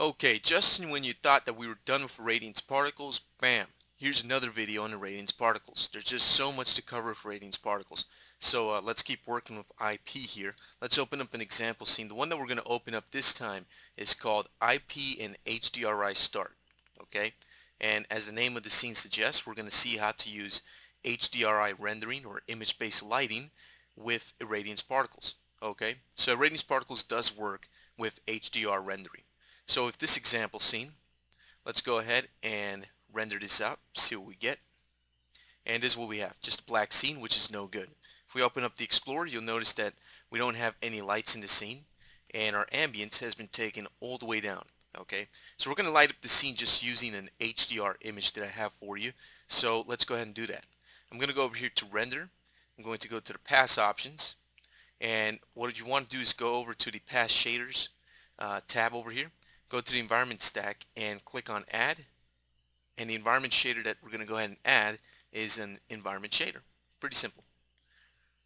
Okay, just when you thought that we were done with irradiance particles, bam, here's another video on irradiance particles. There's just so much to cover for irradiance particles. So let's keep working with IP here. Let's open up an example scene. The one that we're going to open up this time is called IP and HDRI start. Okay, and as the name of the scene suggests, we're going to see how to use HDRI rendering or image-based lighting with irradiance particles. Okay, so irradiance particles does work with HDR rendering. So with this example scene, let's go ahead and render this out, see what we get. And this is what we have, just a black scene, which is no good. If we open up the Explorer, you'll notice that we don't have any lights in the scene, and our ambience has been taken all the way down. Okay, so we're going to light up the scene just using an HDR image that I have for you. So let's go ahead and do that. I'm going to go over here to render. I'm going to go to the pass options, and what you want to do is go over to the pass shaders tab over here. Go to the environment stack and click on add, and the environment shader that we're going to go ahead and add is an environment shader. Pretty simple.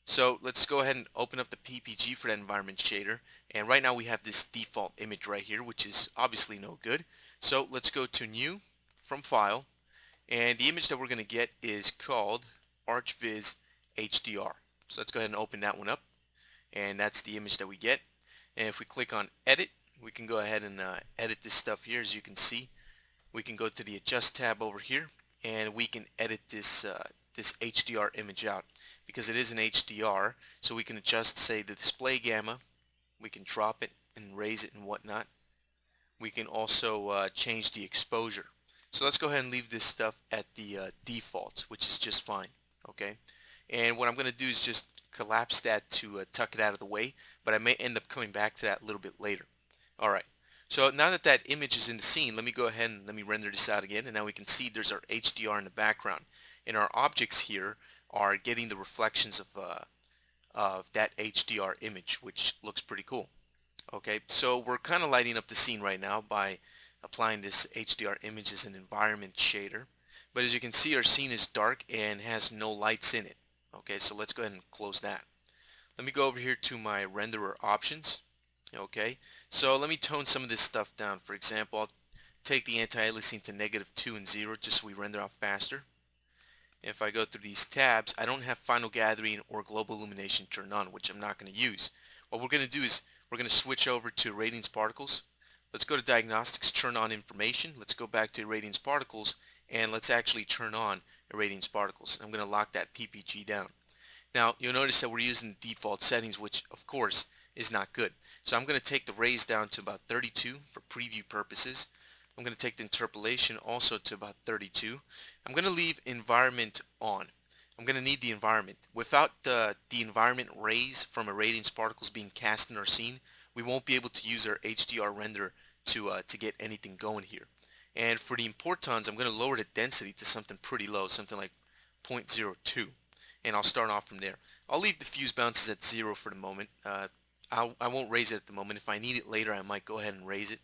So let's go ahead and open up the PPG for that environment shader, and right now we have this default image right here, which is obviously no good. So let's go to new from file, and the image that we're going to get is called ArchViz HDR. So let's go ahead and open that one up, and that's the image that we get. And if we click on edit, we can go ahead and edit this stuff here. As you can see, we can go to the adjust tab over here, and we can edit this this HDR image out because it is an HDR. So we can adjust, say, the display gamma. We can drop it and raise it and whatnot. We can also change the exposure. So let's go ahead and leave this stuff at the default, which is just fine. Okay, and what I'm going to do is just collapse that to tuck it out of the way, but I may end up coming back to that a little bit later. Alright, so now that that image is in the scene, let me go ahead and let me render this out again, and now we can see there's our HDR in the background, and our objects here are getting the reflections of that HDR image, which looks pretty cool. Okay, so we're kind of lighting up the scene right now by applying this HDR image as an environment shader, but as you can see, our scene is dark and has no lights in it. Okay, so let's go ahead and close that. Let me go over here to my renderer options. Okay, so let me tone some of this stuff down. For example, I'll take the anti-aliasing to -2 and 0 just so we render out faster. If I go through these tabs, I don't have final gathering or global illumination turned on, which I'm not going to use. What we're going to do is we're going to switch over to Irradiance Particles. Let's go to Diagnostics, turn on information. Let's go back to Irradiance Particles, and let's actually turn on Irradiance Particles. I'm going to lock that PPG down. Now, you'll notice that we're using the default settings, which of course is not good. So I'm going to take the rays down to about 32 for preview purposes. I'm going to take the interpolation also to about 32. I'm going to leave environment on. I'm going to need the environment. Without the environment rays from irradiance particles being cast in our scene, we won't be able to use our HDR render to get anything going here. And for the importans, I'm going to lower the density to something pretty low, something like 0.02. And I'll start off from there. I'll leave diffuse bounces at 0 for the moment. I won't raise it at the moment. If I need it later, I might go ahead and raise it.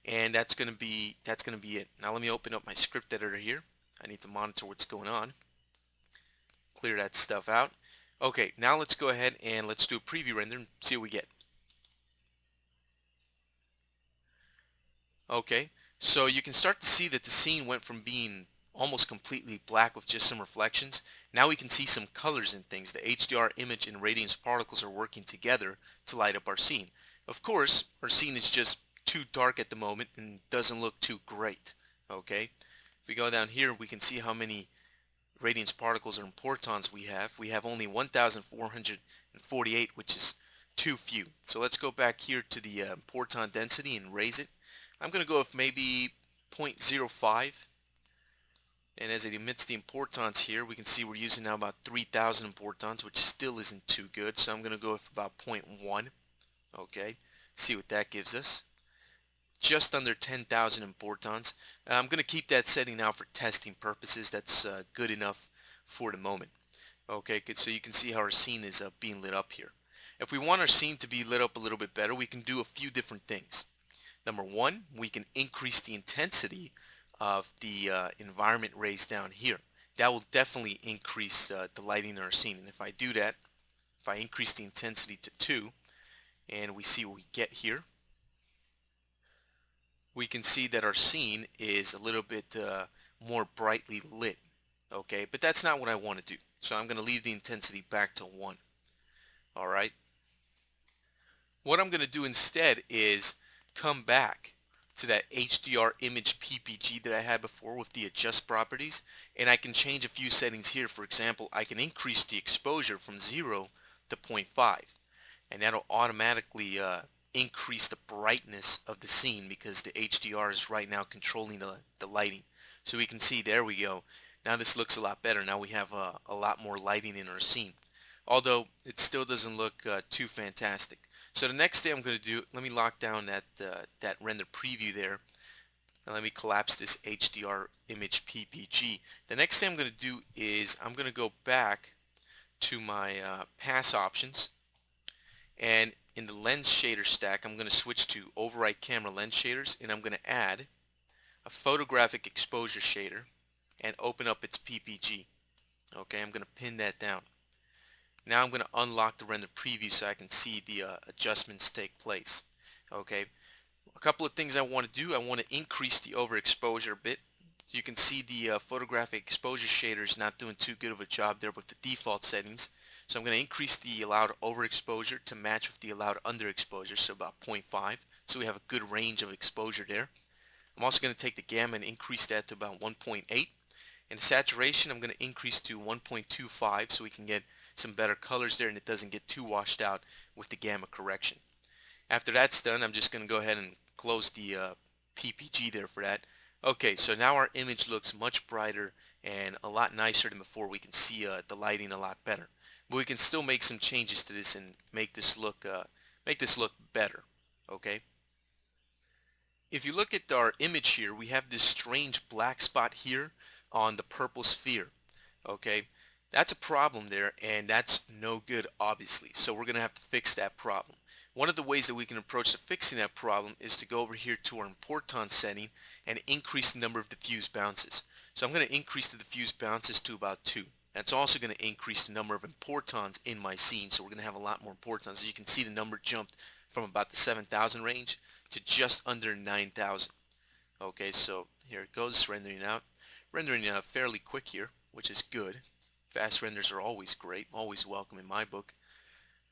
And that's gonna be it. Now let me open up my script editor here. I need to monitor what's going on. Clear that stuff out. Okay, now let's go ahead and let's do a preview render and see what we get. Okay, so you can start to see that the scene went from being almost completely black with just some reflections. Now we can see some colors and things. The HDR image and irradiance particles are working together to light up our scene. Of course, our scene is just too dark at the moment and doesn't look too great. Okay, if we go down here, we can see how many radiance particles or importans we have. We have only 1,448, which is too few. So let's go back here to the important density and raise it. I'm going to go with maybe 0.05. And as it emits the importans here, we can see we're using now about 3,000 importans, which still isn't too good. So I'm going to go with about 0.1. Okay, see what that gives us. Just under 10,000 importans. I'm going to keep that setting now for testing purposes. That's good enough for the moment. Okay, good. So you can see how our scene is being lit up here. If we want our scene to be lit up a little bit better, we can do a few different things. Number one, we can increase the intensity of the environment rays down here. That will definitely increase the lighting in our scene. And if I do that, if I increase the intensity to 2, and we see what we get here. we can see that our scene is a little bit more brightly lit. Okay, but that's not what I want to do. So I'm going to leave the intensity back to 1. All right. What I'm going to do instead is come back to that HDR image PPG that I had before with the adjust properties, and I can change a few settings here. For example, I can increase the exposure from 0 to 0.5, and that'll automatically increase the brightness of the scene because the HDR is right now controlling the lighting. So we can see, there we go. Now this looks a lot better. Now we have a lot more lighting in our scene, although it still doesn't look too fantastic. So the next thing I'm going to do, let me lock down that render preview there, and let me collapse this HDR image PPG. The next thing I'm going to do is I'm going to go back to my pass options, and in the lens shader stack I'm going to switch to override camera lens shaders, and I'm going to add a photographic exposure shader and open up its PPG. Okay, I'm going to pin that down. Now I'm going to unlock the render preview so I can see the adjustments take place. Okay, a couple of things I want to do. I want to increase the overexposure a bit. You can see the photographic exposure shader is not doing too good of a job there with the default settings. So I'm going to increase the allowed overexposure to match with the allowed underexposure, so about 0.5. So we have a good range of exposure there. I'm also going to take the gamma and increase that to about 1.8. And saturation I'm going to increase to 1.25 so we can get some better colors there and it doesn't get too washed out with the gamma correction. After that's done, I'm just going to go ahead and close the PPG there for that. Okay, so now our image looks much brighter and a lot nicer than before. We can see the lighting a lot better, but we can still make some changes to this and make this look better. Okay. If you look at our image here, we have this strange black spot here on the purple sphere. Okay, that's a problem there, and that's no good, obviously. So we're going to have to fix that problem. One of the ways that we can approach to fixing that problem is to go over here to our importance setting and increase the number of diffuse bounces. So I'm going to increase the diffuse bounces to about 2. That's also going to increase the number of importance in my scene, so we're going to have a lot more importance. As you can see, the number jumped from about the 7,000 range to just under 9,000. Okay, so here it goes, rendering out. Rendering fairly quick here, which is good. Fast renders are always great, always welcome in my book.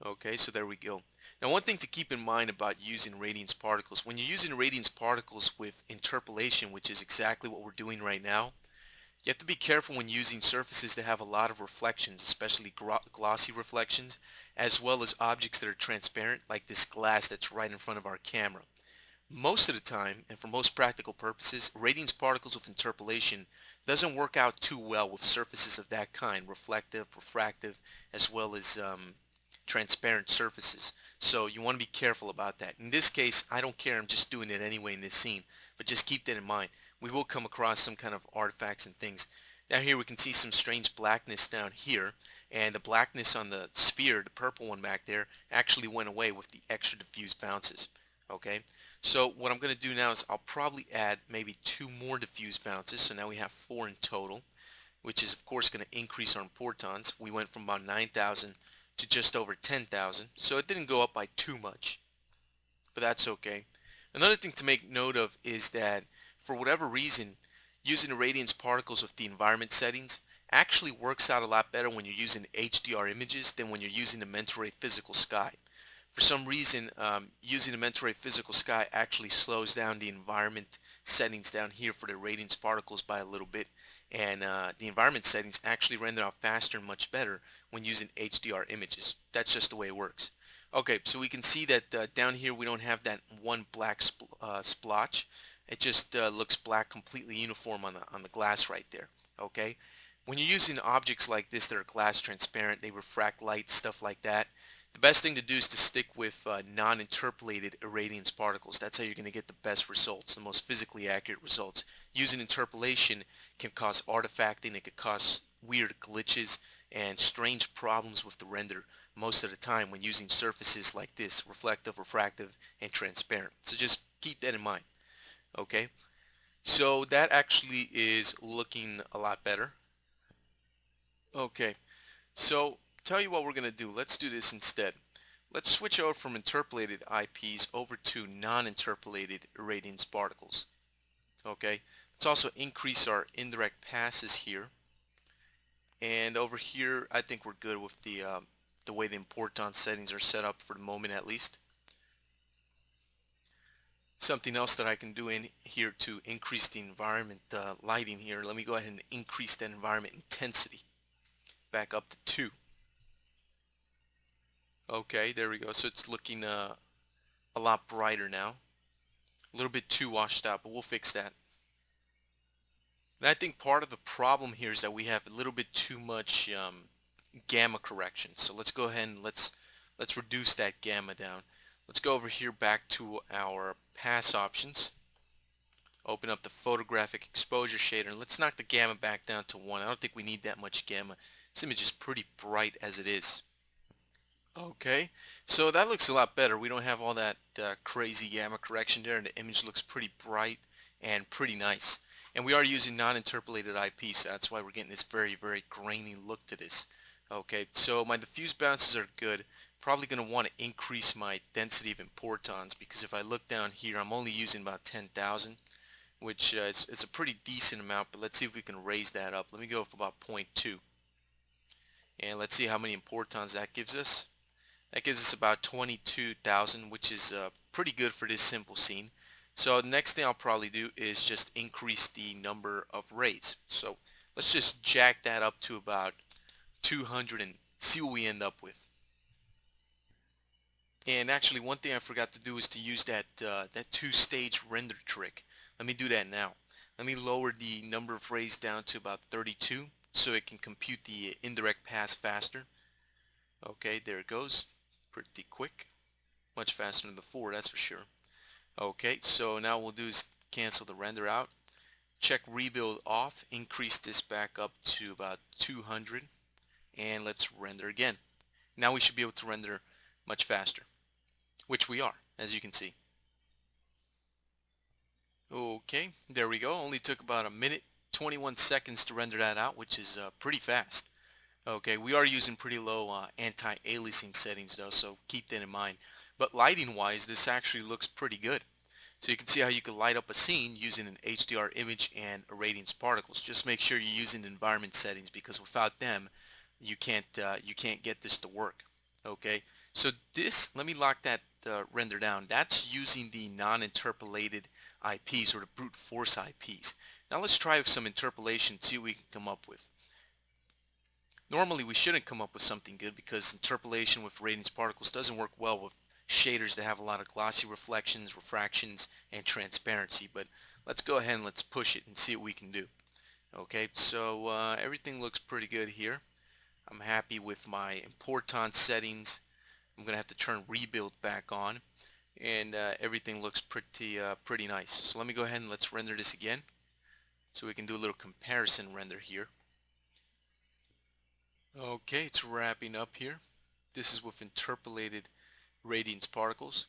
Okay, so there we go. Now, one thing to keep in mind about using Irradiance Particles, when you're using Irradiance Particles with Interpolation, which is exactly what we're doing right now, you have to be careful when using surfaces that have a lot of reflections, especially glossy reflections, as well as objects that are transparent, like this glass that's right in front of our camera. Most of the time, and for most practical purposes, Irradiance Particles with Interpolation doesn't work out too well with surfaces of that kind, reflective, refractive, as well as transparent surfaces. So you want to be careful about that. In this case, I don't care, I'm just doing it anyway in this scene, but just keep that in mind. We will come across some kind of artifacts and things. Now here we can see some strange blackness down here, and the blackness on the sphere, the purple one back there, actually went away with the extra diffuse bounces. Okay, so what I'm going to do now is I'll probably add maybe 2 more diffuse bounces, so now we have 4 in total, which is of course going to increase our importance. We went from about 9,000 to just over 10,000, so it didn't go up by too much, but that's okay. Another thing to make note of is that for whatever reason, using Irradiance Particles with the environment settings actually works out a lot better when you're using HDR images than when you're using the mental ray physical sky. For some reason, using the mental ray physical sky actually slows down the environment settings down here for the Irradiance Particles by a little bit, and the environment settings actually render out faster and much better when using HDR images. That's just the way it works. Okay, so we can see that down here we don't have that one black splotch. It just looks black, completely uniform on the glass right there. Okay, when you're using objects like this that are glass transparent, they refract light, stuff like that, the best thing to do is to stick with non-interpolated Irradiance Particles. That's how you're going to get the best results, the most physically accurate results. Using interpolation can cause artifacting, it could cause weird glitches and strange problems with the render most of the time when using surfaces like this, reflective, refractive, and transparent. So just keep that in mind. Okay, so that actually is looking a lot better. Okay, so tell you what we're going to do. Let's do this instead. Let's switch over from interpolated IPs over to non-interpolated irradiance particles. Okay, let's also increase our indirect passes here. And over here, I think we're good with the way the important settings are set up for the moment at least. Something else that I can do in here to increase the environment lighting here. Let me go ahead and increase that environment intensity back up to 2. Okay, there we go. So it's looking a lot brighter now. A little bit too washed out, but we'll fix that. And I think part of the problem here is that we have a little bit too much gamma correction. So let's go ahead and let's reduce that gamma down. Let's go over here back to our pass options. Open up the photographic exposure shader and let's knock the gamma back down to 1. I don't think we need that much gamma. This image is pretty bright as it is. Okay, so that looks a lot better. We don't have all that crazy gamma correction there, and the image looks pretty bright and pretty nice. And we are using non-interpolated IP, so that's why we're getting this very, very grainy look to this. Okay, so my diffuse bounces are good. Probably going to want to increase my density of importans, because if I look down here, I'm only using about 10,000, which is a pretty decent amount, but let's see if we can raise that up. Let me go with about 0.2. And let's see how many importans that gives us. That gives us about 22,000, which is pretty good for this simple scene. So the next thing I'll probably do is just increase the number of rays. So let's just jack that up to about 200 and see what we end up with. And actually, one thing I forgot to do is to use that two-stage render trick. Let me do that now. Let me lower the number of rays down to about 32 so it can compute the indirect pass faster. Okay, there it goes. Pretty quick. Much faster than before, that's for sure. Okay, so now what we'll do is cancel the render out. Check rebuild off. Increase this back up to about 200. And let's render again. Now we should be able to render much faster, which we are, as you can see. Okay, there we go. Only took about 1 minute, 21 seconds to render that out, which is pretty fast. Okay, we are using pretty low anti-aliasing settings though, so keep that in mind. But lighting wise, this actually looks pretty good. So you can see how you can light up a scene using an HDR image and irradiance particles. Just make sure you're using environment settings, because without them, you can't get this to work. Okay, so this, let me lock that render down. That's using the non-interpolated IPs, or the brute force IPs. Now let's try with some interpolation, see what we can come up with. Normally we shouldn't come up with something good, because interpolation with irradiance particles doesn't work well with shaders that have a lot of glossy reflections, refractions, and transparency. But let's go ahead and let's push it and see what we can do. Okay, so everything looks pretty good here. I'm happy with my important settings. I'm gonna have to turn rebuild back on, and everything looks pretty nice. So let me go ahead and let's render this again so we can do a little comparison render here. Okay, it's wrapping up here. This is with interpolated irradiance particles,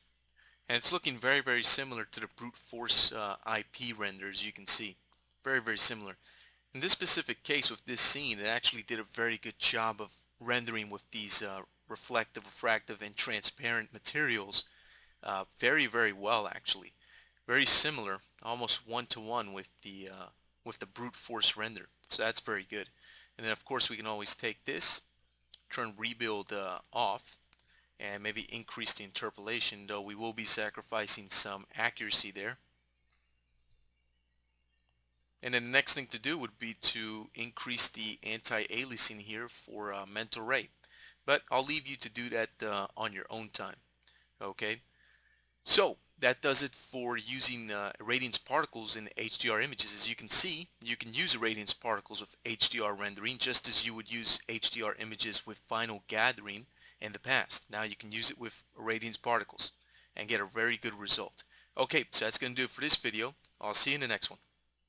and it's looking very, very similar to the brute force IP renders. You can see very, very similar. In this specific case with this scene, it actually did a very good job of rendering with these reflective, refractive, and transparent materials very, very well actually. Very similar, almost one-to-one with the brute force render. So that's very good. And then of course we can always take this, turn rebuild off, and maybe increase the interpolation, though we will be sacrificing some accuracy there. And then the next thing to do would be to increase the anti-aliasing here for mental ray. But I'll leave you to do that on your own time. Okay, so that does it for using irradiance particles in HDR images. As you can see, you can use irradiance particles with HDR rendering just as you would use HDR images with final gathering in the past. Now you can use it with irradiance particles and get a very good result. Okay, so that's going to do it for this video. I'll see you in the next one.